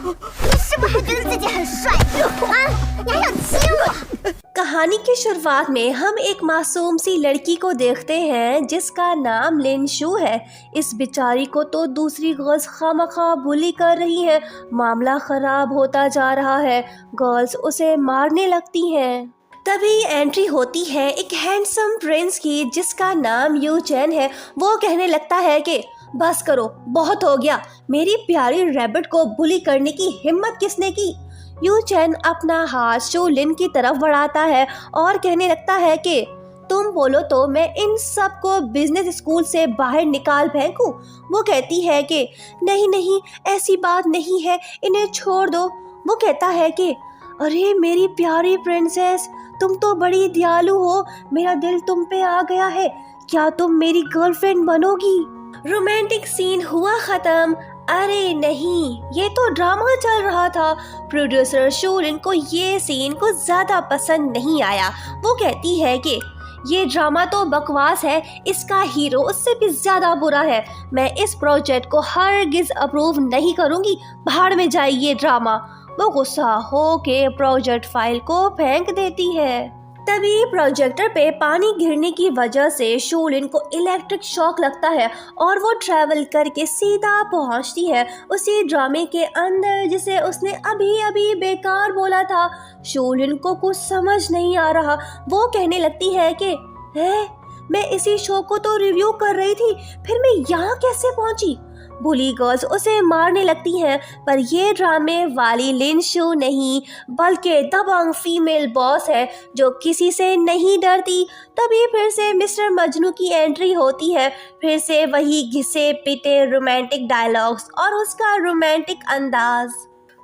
你是不是还觉得自己很帅啊？你还想亲我？ कहानी की शुरुआत में हम एक मासूम सी लड़की को देखते हैं जिसका नाम लिन शू है। इस बेचारी को तो दूसरी गर्ल्स खामखा बुली कर रही हैं। मामला खराब होता जा रहा है। गर्ल्स उसे मारने लगती हैं। तभी एंट्री होती है एक हैंडसम प्रिंस की जिसका नाम यू चैन है। वो कहने लगता है कि बस करो, बहुत हो गया। मेरी प्यारी रैबिट को बुली करने की हिम्मत किसने की? यू चैन अपना हाथ शू लिन की तरफ बढ़ाता है और कहने लगता है कि तुम बोलो तो मैं इन सब को बिजनेस स्कूल से बाहर निकाल फेंकूं। वो कहती है कि नहीं नहीं, ऐसी बात नहीं है, इन्हें छोड़ दो। वो कहता है कि अरे मेरी प्यारी प्रिंसेस, तुम तो बड़ी दयालु हो, मेरा दिल तुम पे आ गया है, क्या तुम मेरी गर्लफ्रेंड बनोगी? रोमांटिक सीन हुआ खत्म। अरे नहीं, ये तो ड्रामा चल रहा था। प्रोड्यूसर शूलिन को ये सीन कुछ ज्यादा पसंद नहीं आया। वो कहती है कि ये ड्रामा तो बकवास है, इसका हीरो उससे भी ज्यादा बुरा है। मैं इस प्रोजेक्ट को हरगिज अप्रूव नहीं करूंगी, भाड़ में जाए ये ड्रामा। वो गुस्सा हो के प्रोजेक्ट फाइल को फेंक देती है। तभी प्रोजेक्टर पे पानी गिरने की वजह से शूलिन को इलेक्ट्रिक शॉक लगता है और वो ट्रैवल करके सीधा पहुंचती है उसी ड्रामे के अंदर जिसे उसने अभी अभी बेकार बोला था। शूलिन को कुछ समझ नहीं आ रहा। वो कहने लगती है कि मैं इसी शो को तो रिव्यू कर रही थी, फिर मैं यहाँ कैसे पहुंची? बुली गर्ल्स उसे मारने लगती हैं, पर ये ड्रामे वाली लिन शू नहीं बल्कि दबंग फीमेल बॉस है जो किसी से नहीं डरती। तभी फिर से मिस्टर मजनू की एंट्री होती है। फिर से वही घिसे पिटे रोमांटिक डायलॉग्स और उसका रोमांटिक अंदाज।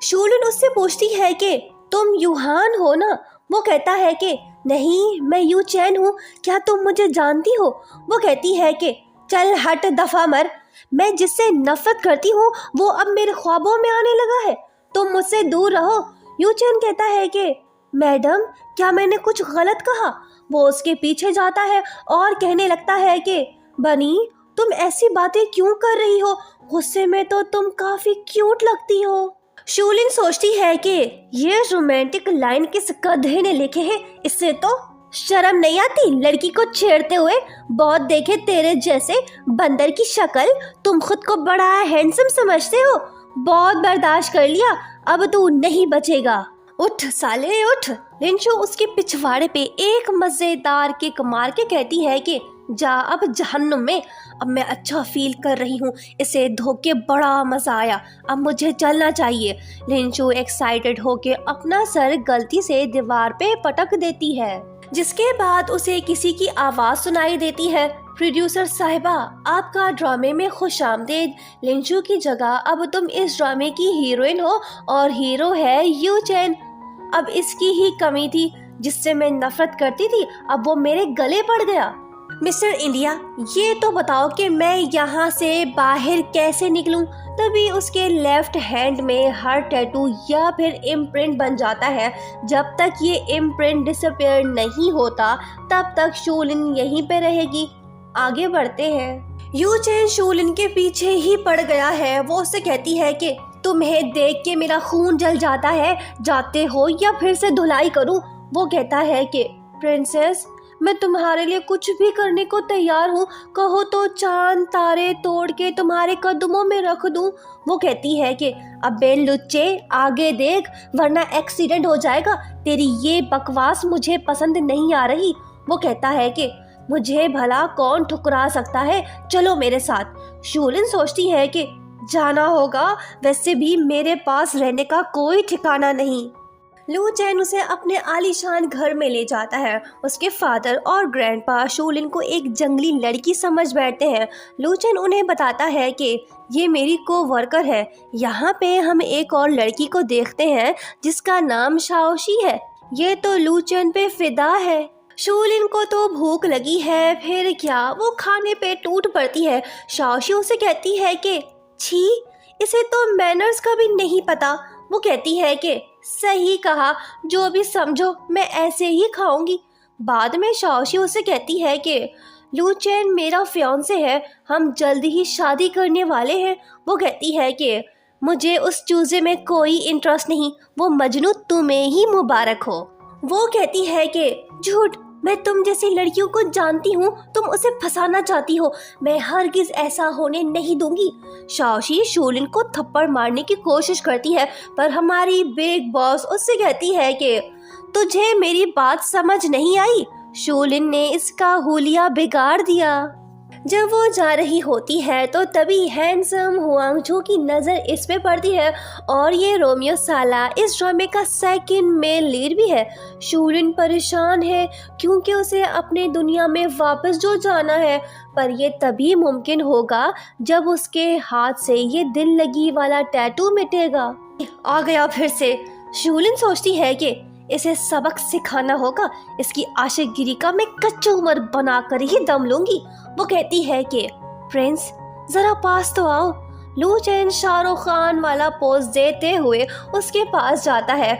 शूलिन उससे पूछती है कि तुम यूहान हो ना? वो कहता है कि नहीं, मैं यू चैन हूँ, क्या तुम मुझे जानती हो? वो कहती है कि चल हट, दफा मर, मैं जिससे नफरत करती हूँ वो अब मेरे ख्वाबों में आने लगा है, तुम मुझसे दूर रहो। यू चैन कहता है कि मैडम, क्या मैंने कुछ गलत कहा? वो उसके पीछे जाता है और कहने लगता है कि बनी, तुम ऐसी बातें क्यों कर रही हो? गुस्से में तो तुम काफी क्यूट लगती हो। शूलिन सोचती है कि ये रोमांटिक लाइन किस गधे ने लिखे हैं, इससे तो शर्म नहीं आती लड़की को छेड़ते हुए। बहुत देखे तेरे जैसे बंदर की शक्ल, तुम खुद को बड़ा हैंडसम समझते हो। बहुत बर्दाश्त कर लिया, अब तू नहीं बचेगा। उठ साले उठ। लिन शू उसके पिछवाड़े पे एक मजेदार किक मार के कहती है कि जा अब जहन्नुम में, अब मैं अच्छा फील कर रही हूँ, इसे धोके बड़ा मजा आया, अब मुझे चलना चाहिए। लिन शू एक्साइटेड होके अपना सर गलती से दीवार पे पटक देती है, जिसके बाद उसे किसी की आवाज सुनाई देती है। प्रोड्यूसर साहिबा, आपका ड्रामे में खुशामदीद। लिन शू की जगह अब तुम इस ड्रामे की हीरोइन हो और हीरो है यू चैन। अब इसकी ही कमी थी, जिससे मैं नफरत करती थी, अब वो मेरे गले पड़ गया। मिस्टर इंडिया, ये तो बताओ कि मैं यहाँ से बाहर कैसे निकलूं? तभी उसके लेफ्ट हैंड में हर टैटू या फिर इम्प्रिंट बन जाता है। जब तक ये इम्प्रिंट डिसअपीयर नहीं होता तब तक शूलिन यहीं पे रहेगी। आगे बढ़ते हैं। यू चैन शूलिन के पीछे ही पड़ गया है। वो उससे कहती है कि तुम्हें देख के मेरा खून जल जाता है, जाते हो या फिर से धुलाई करूं? वो कहता है कि प्रिंसेस, मैं तुम्हारे लिए कुछ भी करने को तैयार हूँ, कहो तो चांद तारे तोड़ के तुम्हारे कदमों में रख दूँ। वो कहती है कि अबे लुच्चे, आगे देख वरना एक्सीडेंट हो जाएगा, तेरी ये बकवास मुझे पसंद नहीं आ रही। वो कहता है कि मुझे भला कौन ठुकरा सकता है, चलो मेरे साथ। शूलिन सोचती है कि जाना होगा, वैसे भी मेरे पास रहने का कोई ठिकाना नहीं। लू चैन उसे अपने आलीशान घर में ले जाता है। उसके फादर और ग्रैंडपा शूलिन को एक जंगली लड़की समझ बैठते हैं। लू चैन उन्हें बताता है कि ये मेरी को-वर्कर है। यहाँ पे हम एक और लड़की को देखते हैं जिसका नाम शाओशी है। ये तो लू चैन पे फिदा है। शूलिन को तो भूख लगी है, फिर क्या, वो खाने पे टूट पड़ती है। शाओशी उसे कहती है कि छी, इसे तो मैनर्स का भी नहीं पता। वो कहती है कि सही कहा, जो भी समझो मैं ऐसे ही खाऊंगी। बाद में शाओशी उसे कहती है कि लू चैन मेरा फियांसे है, हम जल्दी ही शादी करने वाले हैं। वो कहती है कि मुझे उस चूजे में कोई इंटरेस्ट नहीं, वो मजनू तुम्हें ही मुबारक हो। वो कहती है कि झूठ, मैं तुम जैसी लड़कियों को जानती हूँ, तुम उसे फंसाना चाहती हो, मैं हरगिज ऐसा होने नहीं दूंगी। शाओशी शूलिन को थप्पड़ मारने की कोशिश करती है, पर हमारी बिग बॉस उससे कहती है कि तुझे मेरी बात समझ नहीं आई, शूलिन ने इसका हुलिया बिगाड़ दिया। जब वो जा रही होती है तो तभी हैंडसम हुआंगझो की नज़र इस पे पड़ती है, और ये रोमियो साला इस ड्रामे का सेकंड मेल लीड भी है। शूलिन परेशान है क्योंकि उसे अपने दुनिया में वापस जो जाना है, पर ये तभी मुमकिन होगा जब उसके हाथ से ये दिल लगी वाला टैटू मिटेगा। आ गया फिर से। शूलिन सोचती है कि इसे सबक सिखाना होगा, इसकी आशिकगिरी का मैं कचूमर बनाकर ही दम लूंगी। वो कहती है कि प्रिंस जरा पास तो आओ। लू चैन शाहरुख खान वाला पोज देते हुए उसके पास जाता है।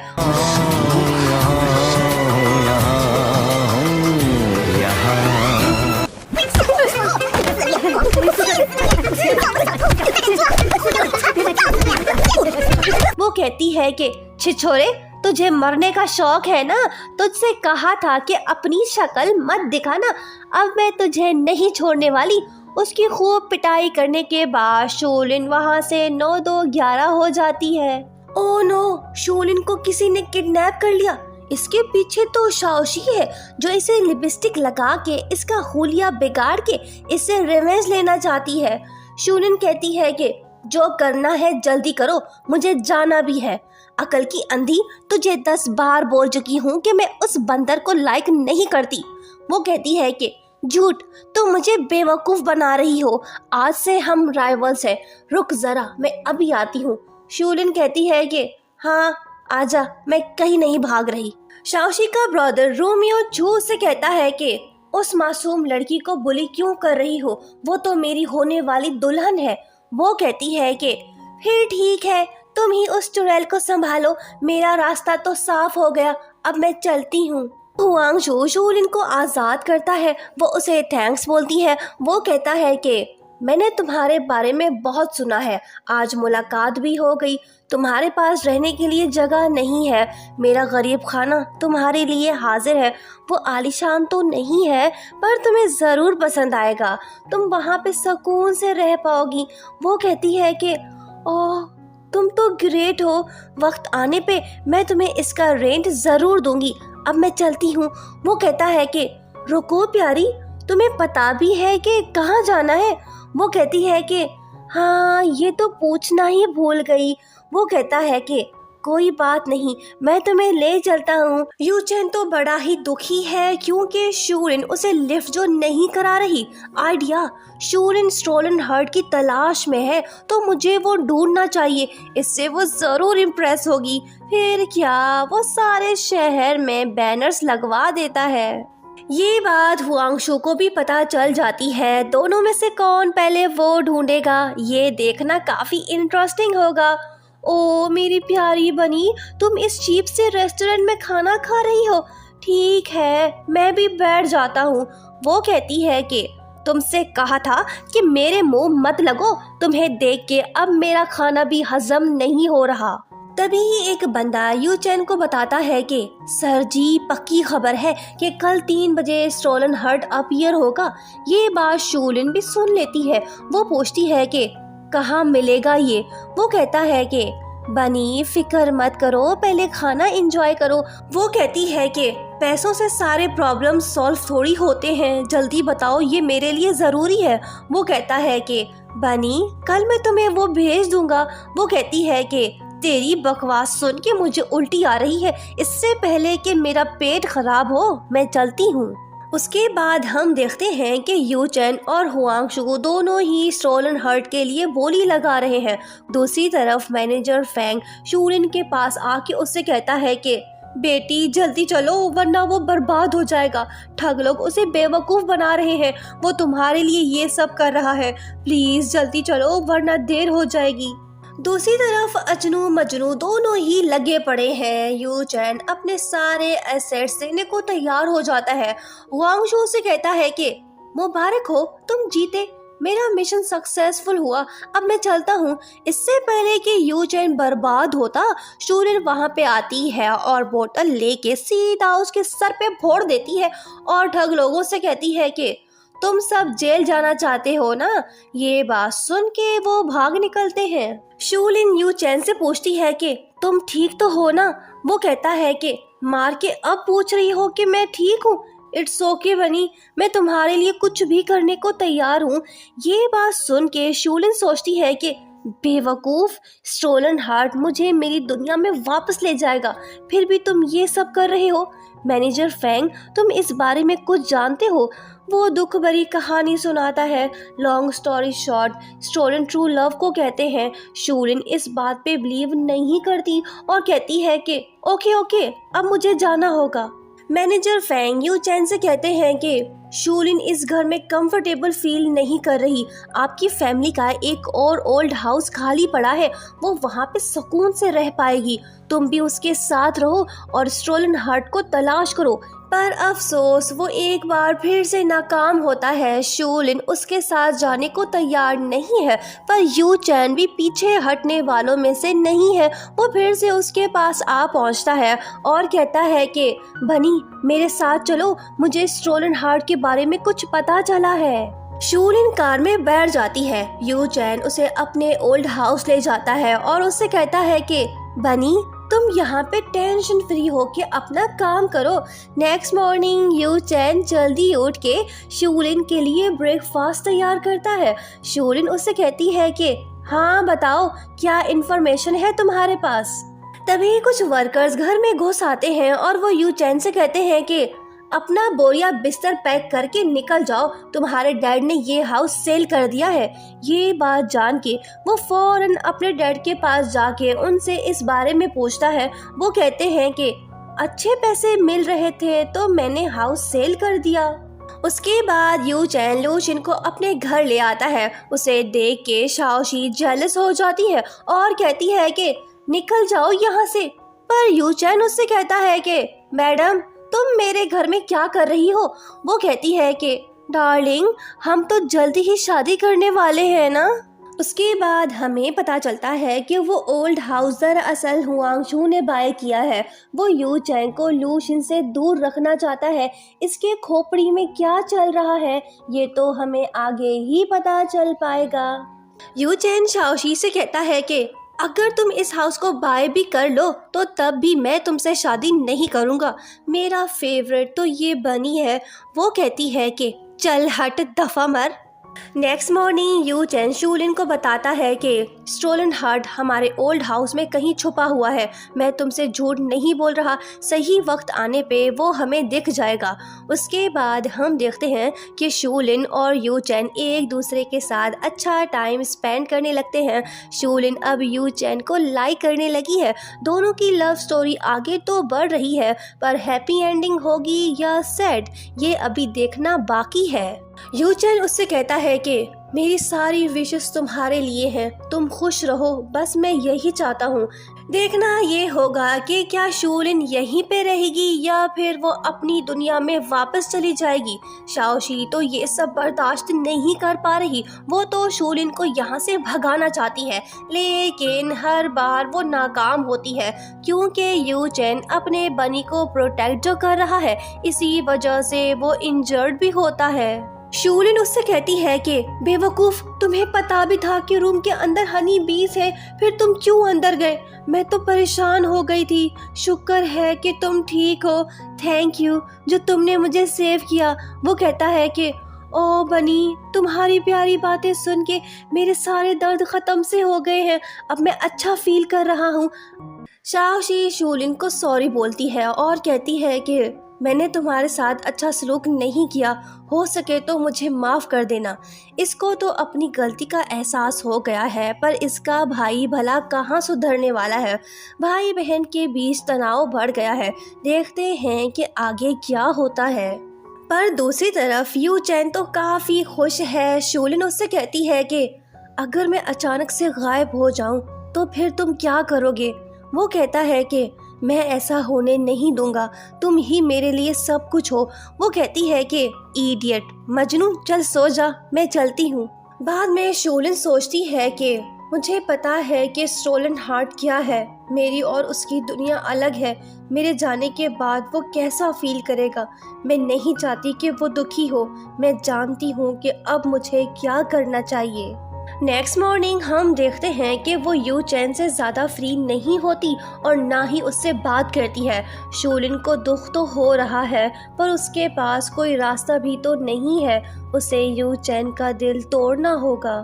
वो कहती है कि छिछोरे, तुझे मरने का शौक है ना, तुझसे कहा था कि अपनी शक्ल मत दिखाना, अब मैं तुझे नहीं छोड़ने वाली। उसकी खूब पिटाई करने के बाद शूलिन वहाँ से 9-2-11 हो जाती है। ओ नो, शूलिन को किसी ने किडनैप कर लिया। इसके पीछे तो शाओशी है जो इसे लिपस्टिक लगा के इसका हुलिया बिगाड़ के इससे रिवेंज लेना चाहती है। शूलिन कहती है कि जो करना है जल्दी करो, मुझे जाना भी है। अकल की अंधी, तुझे 10 बार बोल चुकी हूँ कि मैं उस बंदर को लाइक नहीं करती। वो कहती है कि झूठ, तुम मुझे बेवकूफ बना रही हो, आज से हम राइवल्स हैं, रुक जरा मैं अभी आती हूँ। शूलिन कहती है कि हाँ आजा, मैं कहीं नहीं भाग रही। शाओशी का ब्रदर रोमियो झूठ से कहता है कि उस मासूम लड़की को बुली क्यों कर रही हो, वो तो मेरी होने वाली दुल्हन है। वो कहती है कि फिर ठीक है, तुम ही उस चुड़ैल को संभालो, मेरा रास्ता तो साफ हो गया, अब मैं चलती हूँ। हुआंगझो शूलिन को आजाद करता है, वो उसे थैंक्स बोलती है। वो कहता है कि मैंने तुम्हारे बारे में बहुत सुना है, आज मुलाकात भी हो गई, तुम्हारे पास रहने के लिए जगह नहीं है, मेरा गरीब खाना तुम्हारे लिए हाजिर है। वो आलीशान तो नहीं है पर तुम्हें ज़रूर पसंद आएगा, तुम वहाँ पे सुकून से रह पाओगी। वो कहती है कि ओह तुम तो ग्रेट हो, वक्त आने पे मैं तुम्हें इसका रेंट ज़रूर दूंगी, अब मैं चलती हूँ। वो कहता है कि रुको प्यारी, तुम्हें पता भी है कि कहाँ जाना है? वो कहती है कि हाँ ये तो पूछना ही भूल गई। वो कहता है कि कोई बात नहीं, मैं तुम्हें ले चलता हूँ। यूचेन तो बड़ा ही दुखी है क्योंकि शूलिन उसे लिफ्ट जो नहीं करा रही। आइडिया, शूलिन स्टोलन हर्ट की तलाश में है तो मुझे वो ढूंढना चाहिए, इससे वो ज़रूर इम्प्रेस होगी। फिर क्या, वो सारे शहर में बैनर्स लगवा देता है। ये बात हुआंगशु को भी पता चल जाती है। दोनों में से कौन पहले वो ढूंढेगा, ये देखना काफ़ी इंटरेस्टिंग होगा। ओ मेरी प्यारी बनी, तुम इस चीप से रेस्टोरेंट में खाना खा रही हो, ठीक है मैं भी बैठ जाता हूँ। वो कहती है कि तुमसे कहा था कि मेरे मुंह मत लगो, तुम्हें देख के अब मेरा खाना भी हजम नहीं हो रहा। तभी एक बंदा यूचेन को बताता है कि सर जी पक्की खबर है कि कल 3 बजे स्टोलन हर्ट अपीयर होगा। ये बात शूलिन भी सुन लेती है। वो पूछती है कि कहाँ मिलेगा ये? वो कहता है कि बनी फिक्र मत करो, पहले खाना एंजॉय करो। वो कहती है कि पैसों से सारे प्रॉब्लम सॉल्व थोड़ी होते हैं, जल्दी बताओ ये मेरे लिए ज़रूरी है। वो कहता है कि बनी कल मैं तुम्हें वो भेज दूंगा। वो कहती है कि तेरी बकवास सुन के मुझे उल्टी आ रही है, इससे पहले कि मेरा पेट खराब हो मैं चलती हूँ। उसके बाद हम देखते हैं कि यूचेन और हुआंगशु दोनों ही स्टोलन हर्ट के लिए बोली लगा रहे हैं। दूसरी तरफ मैनेजर फैंग शूलिन के पास आके उससे कहता है कि बेटी जल्दी चलो वरना वो बर्बाद हो जाएगा, ठग लोग उसे बेवकूफ़ बना रहे हैं, वो तुम्हारे लिए ये सब कर रहा है, प्लीज़ जल्दी चलो वरना देर हो जाएगी। दूसरी तरफ अजनू मजनू दोनों ही लगे पड़े हैं। यूचेन अपने सारे एसेट्स देने को तैयार हो जाता है। हुआंगशु से कहता है कि मुबारक हो तुम जीते, मेरा मिशन सक्सेसफुल हुआ, अब मैं चलता हूँ। इससे पहले कि यू चैन बर्बाद होता, शूलिन वहाँ पे आती है और बोतल लेके सीधा उसके सर पे फोड़ देती है और ठग लोगों से कहती है कि तुम सब जेल जाना चाहते हो ना। ये बात सुन के वो भाग निकलते हैं। शूलिन यू चैन से पूछती है कि तुम ठीक तो हो ना। वो कहता है कि मार के अब पूछ रही हो कि मैं ठीक हूँ। इट्स ओके बनी, मैं तुम्हारे लिए कुछ भी करने को तैयार हूँ। ये बात सुन के शूलिन सोचती है कि बेवकूफ, स्टोलन हार्ट मुझे मेरी दुनिया में वापस ले जाएगा, फिर भी तुम ये सब कर रहे हो। मैनेजर फैंग, तुम इस बारे में कुछ जानते हो? वो दुख भरी कहानी सुनाता है। Long story short, stolen true love को कहते हैं। शूलिन इस बात पे बिलीव नहीं करती और कहती है कि ओके, अब मुझे जाना होगा। मैनेजर फैंग यू चैन से कहते हैं कि शूलिन इस घर में कंफर्टेबल फील नहीं कर रही। आपकी फैमिली का एक और ओल्ड हाउस खाली पड़ा है, वो वहाँ पे सुकून से रह पाएगी। तुम भी उसके साथ रहो और स्टोलन हार्ट को तलाश करो। पर अफसोस वो एक बार फिर से नाकाम होता है। शूलिन उसके साथ जाने को तैयार नहीं है, पर यू चैन भी पीछे हटने वालों में से नहीं है। वो फिर से उसके पास आ पहुंचता है और कहता है कि बनी, मेरे साथ चलो, मुझे स्टोलन हार्ट के बारे में कुछ पता चला है। शूलिन कार में बैठ जाती है। यू चैन उसे अपने ओल्ड हाउस ले जाता है और उससे कहता है कि बनी, तुम यहाँ पे टेंशन फ्री होके अपना काम करो। नेक्स्ट मॉर्निंग यू चैन जल्दी उठ के शूलिन के लिए ब्रेकफास्ट तैयार करता है। शूलिन उससे कहती है कि हाँ बताओ, क्या इन्फॉर्मेशन है तुम्हारे पास? तभी कुछ वर्कर्स घर में घुस आते हैं और वो यू चैन से कहते हैं कि अपना बोरिया बिस्तर पैक करके निकल जाओ, तुम्हारे डैड ने ये हाउस सेल कर दिया है। ये बात जान के वो फौरन अपने डैड के पास जाके उनसे इस बारे में पूछता है। वो कहते हैं कि अच्छे पैसे मिल रहे थे तो मैंने हाउस सेल कर दिया। उसके बाद यू चैन लूशिन को अपने घर ले आता है। उसे देख के शाओशी जेलस हो जाती है और कहती है कि निकल जाओ यहाँ से। पर यू चैन उससे कहता है कि मैडम, तुम मेरे घर में क्या कर रही हो? वो कहती है कि डार्लिंग, हम तो जल्दी ही शादी करने वाले हैं ना। उसके बाद हमें पता चलता है कि वो ओल्ड हाउस दरअसल हुआंगशू ने बाय किया है। वो यू चैन को लूशिन से दूर रखना चाहता है। इसके खोपड़ी में क्या चल रहा है ये तो हमें आगे ही पता चल पाएगा। यू चैन शाओशी से कहता है कि अगर तुम इस हाउस को बाय भी कर लो तो तब भी मैं तुमसे शादी नहीं करूँगा। मेरा फेवरेट तो ये बनी है। वो कहती है कि चल हट, दफा मर। नेक्स्ट मॉर्निंग यू चैन शूलिन को बताता है कि स्टोलन हार्ट हमारे ओल्ड हाउस में कहीं छुपा हुआ है। मैं तुमसे झूठ नहीं बोल रहा, सही वक्त आने पे वो हमें दिख जाएगा। उसके बाद हम देखते हैं कि शूलिन और यू चैन एक दूसरे के साथ अच्छा टाइम स्पेंड करने लगते हैं। शूलिन अब यू चैन को लाइक करने लगी है। दोनों की लव स्टोरी आगे तो बढ़ रही है, पर हैप्पी एंडिंग होगी या सैड, ये अभी देखना बाकी है। यू चैन उससे कहता है कि मेरी सारी विशेस तुम्हारे लिए हैं, तुम खुश रहो, बस मैं यही चाहता हूँ। देखना ये होगा कि क्या शूलिन यहीं पे रहेगी या फिर वो अपनी दुनिया में वापस चली जाएगी। शाओशी तो ये सब बर्दाश्त नहीं कर पा रही। वो तो शूलिन को यहाँ से भगाना चाहती है, लेकिन हर बार वो नाकाम होती है क्योंकि यू चैन अपने बनी को प्रोटेक्ट जो कर रहा है, इसी वजह से वो इंजर्ड भी होता है। शूलिन उससे कहती है कि बेवकूफ, तुम्हें पता भी था कि रूम के अंदर हनी बीज है, फिर तुम क्यों अंदर गए? मैं तो परेशान हो गई थी। शुक्र है कि तुम ठीक हो। थैंक यू जो तुमने मुझे सेव किया। वो कहता है कि ओ बनी, तुम्हारी प्यारी बातें सुन के मेरे सारे दर्द खत्म से हो गए हैं। अब मैं अच्छा फील कर रहा हूँ। शाओशी शूलिन को सॉरी बोलती है और कहती है कि मैंने तुम्हारे साथ अच्छा सलूक नहीं किया, हो सके तो मुझे माफ़ कर देना। इसको तो अपनी गलती का एहसास हो गया है, पर इसका भाई भला कहाँ सुधरने वाला है। भाई बहन के बीच तनाव बढ़ गया है। देखते हैं कि आगे क्या होता है। पर दूसरी तरफ यू चैन तो काफ़ी खुश है। शूलिन उससे कहती है कि अगर मैं अचानक से गायब हो जाऊं तो फिर तुम क्या करोगे? वो कहता है कि मैं ऐसा होने नहीं दूंगा, तुम ही मेरे लिए सब कुछ हो। वो कहती है कि इडियट, मजनू, चल सो जा, मैं चलती हूँ। बाद में शोलिन सोचती है कि मुझे पता है कि स्टोलन हार्ट क्या है। मेरी और उसकी दुनिया अलग है। मेरे जाने के बाद वो कैसा फील करेगा। मैं नहीं चाहती कि वो दुखी हो। मैं जानती हूँ कि अब मुझे क्या करना चाहिए। नेक्स्ट मॉर्निंग हम देखते हैं कि वो यू चैन से ज़्यादा फ्री नहीं होती और ना ही उससे बात करती है। शोलिन को दुख तो हो रहा है पर उसके पास कोई रास्ता भी तो नहीं है। उसे यू चैन का दिल तोड़ना होगा।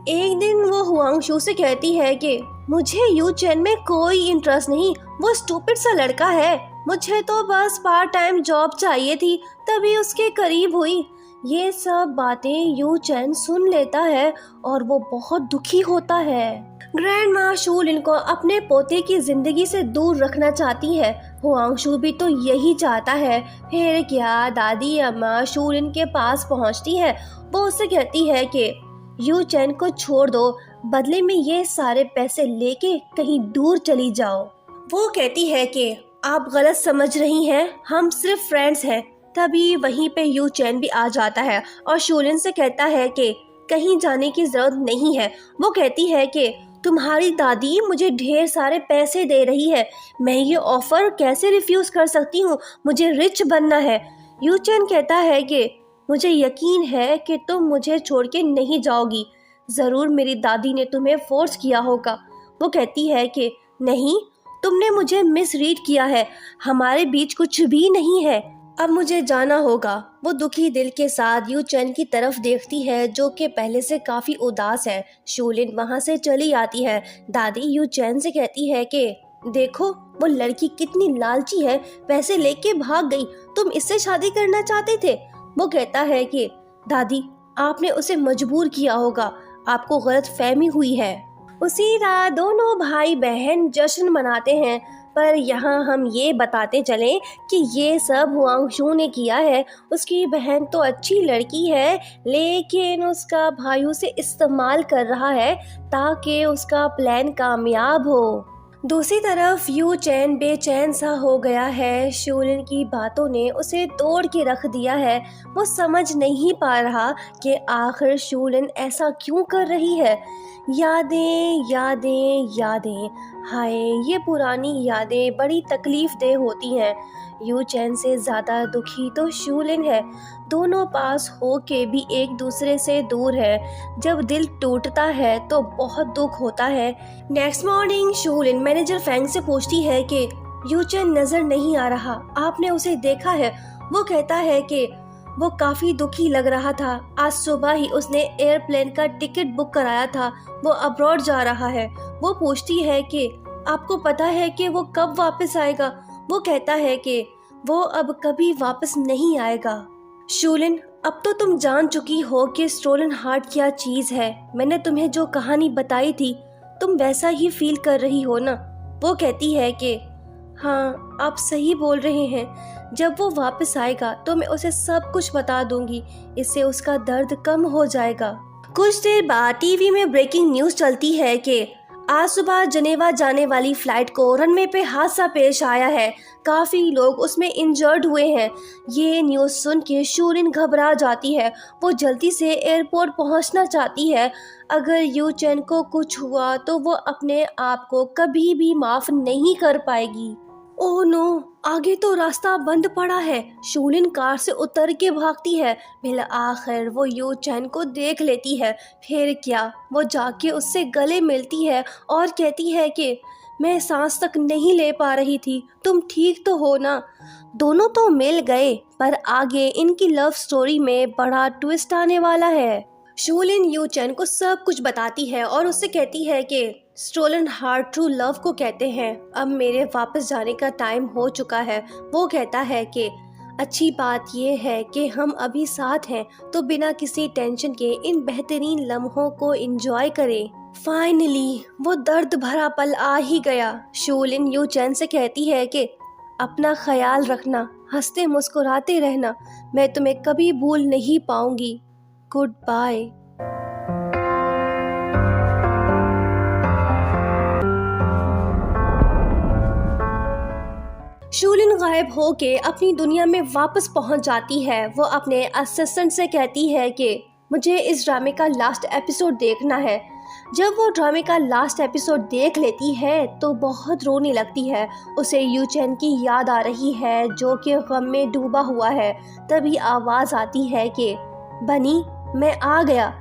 एक दिन वो हुआंगशू से कहती है कि मुझे यू चैन में कोई इंटरेस्ट नहीं, वो स्टूपिड सा लड़का है। मुझे तो बस पार्ट टाइम जॉब चाहिए थी, तभी उसके करीब हुई। ये सब बातें यू चैन सुन लेता है और वो बहुत दुखी होता है। ग्रैंड माँ शूलिन को अपने पोते की जिंदगी से दूर रखना चाहती है। हुआंगशू भी तो यही चाहता है। फिर क्या दादी अम्मा शूलिन के पास पहुँचती है। वो उससे कहती है कि यू चैन को छोड़ दो, बदले में ये सारे पैसे लेके कहीं दूर चली जाओ। वो कहती है कि आप गलत समझ रही हैं, हम सिर्फ फ्रेंड्स हैं। तभी वहीं पे यू चैन भी आ जाता है और शोलिन से कहता है कि कहीं जाने की जरूरत नहीं है। वो कहती है कि तुम्हारी दादी मुझे ढेर सारे पैसे दे रही है, मैं ये ऑफर कैसे रिफ्यूज कर सकती हूँ, मुझे रिच बनना है। यू चैन कहता है कि मुझे यकीन है कि तुम मुझे छोड़ के नहीं जाओगी, ज़रूर मेरी दादी ने तुम्हें फोर्स किया होगा। वो कहती है कि नहीं, तुमने मुझे मिसरीड किया है, हमारे बीच कुछ भी नहीं है, अब मुझे जाना होगा। वो दुखी दिल के साथ यू चैन की तरफ देखती है जो कि पहले से काफ़ी उदास है। शोलिन वहाँ से चली आती है। दादी यू चैन से कहती है कि देखो वो लड़की कितनी लालची है, पैसे लेके भाग गई, तुम इससे शादी करना चाहते थे। वो कहता है कि दादी आपने उसे मजबूर किया होगा, आपको गलत फहमी हुई है। उसी रात दोनों भाई बहन जश्न मनाते हैं, पर यहाँ हम ये बताते चलें कि ये सब हुआंगशू ने किया है। उसकी बहन तो अच्छी लड़की है, लेकिन उसका भाई उसे इस्तेमाल कर रहा है ताकि उसका प्लान कामयाब हो। दूसरी तरफ यू चैन बेचैन सा हो गया है। शोलिन की बातों ने उसे तोड़ के रख दिया है। वो समझ नहीं पा रहा कि आखिर शोलिन ऐसा क्यों कर रही है। यादें यादें यादें, हाय ये पुरानी यादें बड़ी तकलीफ देह होती हैं। यू चैन से ज़्यादा दुखी तो शोलिन है। दोनों पास हो के भी एक दूसरे से दूर है। जब दिल टूटता है तो बहुत दुख होता है। नेक्स्ट मॉर्निंग शोलिन मैनेजर फैंग से पूछती है कि यू चैन नज़र नहीं आ रहा, आपने उसे देखा है? वो कहता है कि वो काफ़ी दुखी लग रहा था। आज सुबह ही उसने एयरप्लेन का टिकट बुक कराया था, वो अब्रॉड जा रहा है। वो पूछती है कि आपको पता है कि वो कब वापस आएगा? वो कहता है कि वो अब कभी वापस नहीं आएगा। शोलिन अब तो तुम जान चुकी हो कि स्टोलन हार्ट क्या चीज़ है। मैंने तुम्हें जो कहानी बताई थी तुम वैसा ही फील कर रही हो ना? वो कहती है कि हाँ आप सही बोल रहे हैं, जब वो वापस आएगा तो मैं उसे सब कुछ बता दूंगी, इससे उसका दर्द कम हो जाएगा। कुछ देर बाद टीवी में ब्रेकिंग न्यूज़ चलती है कि आज सुबह जनेवा जाने वाली फ्लाइट को रनवे पे हादसा पेश आया है, काफ़ी लोग उसमें इंजर्ड हुए हैं। ये न्यूज़ सुन के शोलिन घबरा जाती है। वो जल्दी से एयरपोर्ट पहुंचना चाहती है। अगर यू चैन को कुछ हुआ तो वो अपने आप को कभी भी माफ़ नहीं कर पाएगी। ओह नो, आगे तो रास्ता बंद पड़ा है। शोलिन कार से उतर के भागती है। बिल आखिर वो यू चैन को देख लेती है। फिर क्या, वो जाके उससे गले मिलती है और कहती है कि मैं सांस तक नहीं ले पा रही थी, तुम ठीक तो हो ना? दोनों तो मिल गए, पर आगे इनकी लव स्टोरी में बड़ा ट्विस्ट आने वाला है। शोलिन यू चैन को सब कुछ बताती है और उससे कहती है कि स्टोलन हार्ट ट्रू लव को कहते हैं। अब मेरे वापस जाने का टाइम हो चुका है। वो कहता है कि अच्छी बात यह है कि हम अभी साथ हैं, तो बिना किसी टेंशन के इन बेहतरीन लम्हों को एंजॉय करें। फाइनली वो दर्द भरा पल आ ही गया। शोलिन यू चैन से कहती है कि अपना ख्याल रखना, हंसते मुस्कुराते रहना, मैं तुम्हें कभी भूल नहीं पाऊंगी। Good bye. शोलिन गायब होके अपनी दुनिया में वापस पहुंच जाती है। वो अपने असिस्टेंट से कहती है कि मुझे इस ड्रामे का लास्ट एपिसोड देखना है। जब वो ड्रामे का लास्ट एपिसोड देख लेती है तो बहुत रोने लगती है। उसे यूचेन की याद आ रही है जो कि गम में डूबा हुआ है। तभी आवाज़ आती है कि बनी, मैं आ गया।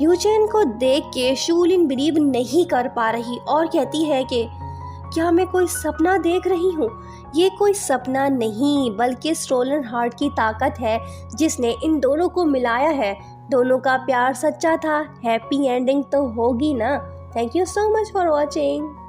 यूचेन को देख के शूलिन बिलीव नहीं कर पा रही और कहती है कि क्या मैं कोई सपना देख रही हूँ? ये कोई सपना नहीं बल्कि स्टोलन हार्ट की ताकत है जिसने इन दोनों को मिलाया है। दोनों का प्यार सच्चा था, हैप्पी एंडिंग तो होगी ना। Thank you so much for watching.